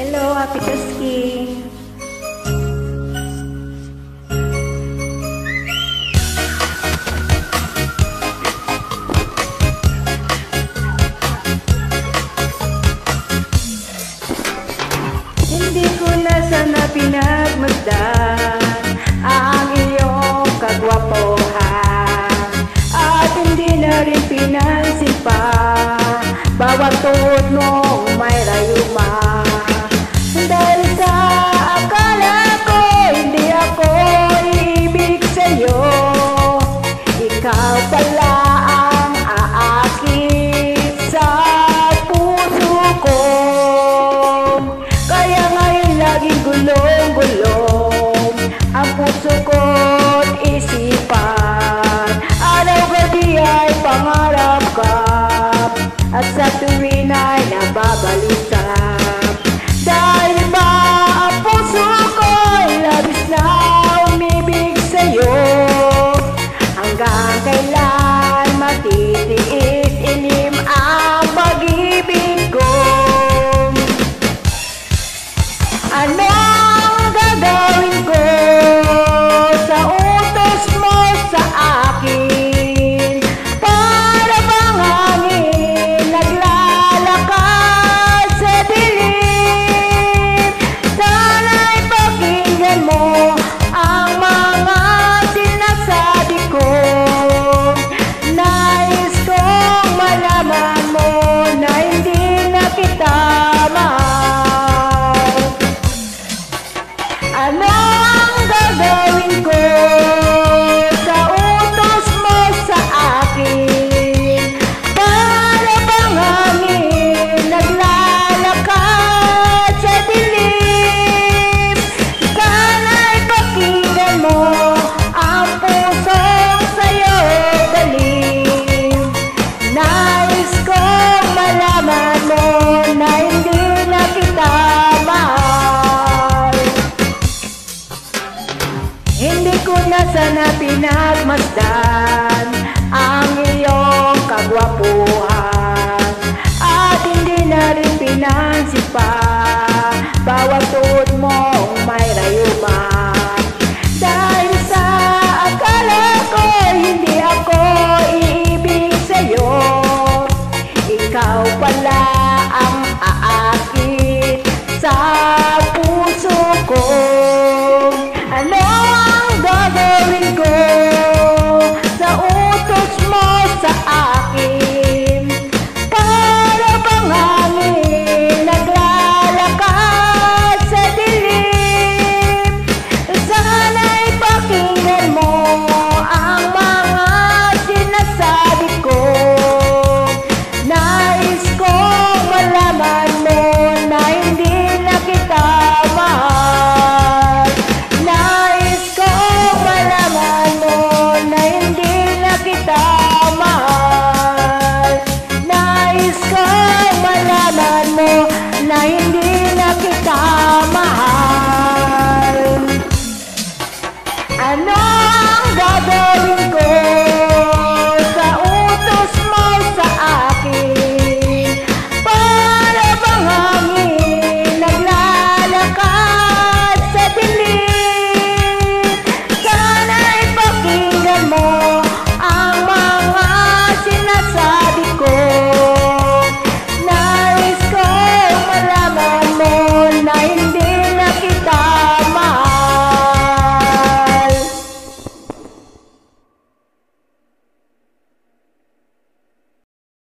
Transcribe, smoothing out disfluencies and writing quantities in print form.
Hello, Happy Tusking. Hindi ko na sana pinagmasdan ang iyong kagwapohan, at hindi na rin pinansin pa bawat tuhod mo may rayuma. Dahil sa akala ko hindi ako ibig sa'yo, ikaw pala ang aakit sa puso ko. Kaya ngayon laging gulong-gulong ang puso ko't isipan. Araw-gabi ay pangarap ka, at sa tuwin ay nababalisan. Dahil ba ang puso ko'y labis na umibig sa'yo, hanggang kailan matitiis ilim ang pag-ibig ko? Anong gagawin ko sa utos mo sa akin? Para bang hangin naglalakad sa dilim. Sana'y pakinggan mo ang mga sinasabi ko. Nais kong malaman mo na hindi na kita mahal. Ano ang gagawin ko sa utos mo sa akin? Para bang hangin naglalakad sa dilim. Sana'y pakinggan mo ang pusong sa'yo galing. Nais kong malaman mo na hindi na kita mahal. Hindi ko na sana pinagmasdan ang iyong kagwapuhan, at hindi na rin pinansin pa bawat tuhod mong may rayuman. Dahil sa akala ko hindi ako iibig sa'yo, ikaw pala ang aakit sa puso ko. Ano ang gagawin ko sa utos mo sa akin? Para bang hangin naglalakad sa dilim. Sana'y pakinggan mo ang mga sinasabi ko. Nais kong malaman mo na hindi na kita mahal. Nais kong malaman mo na hindi na kita mahal. Nais kong malaman mo na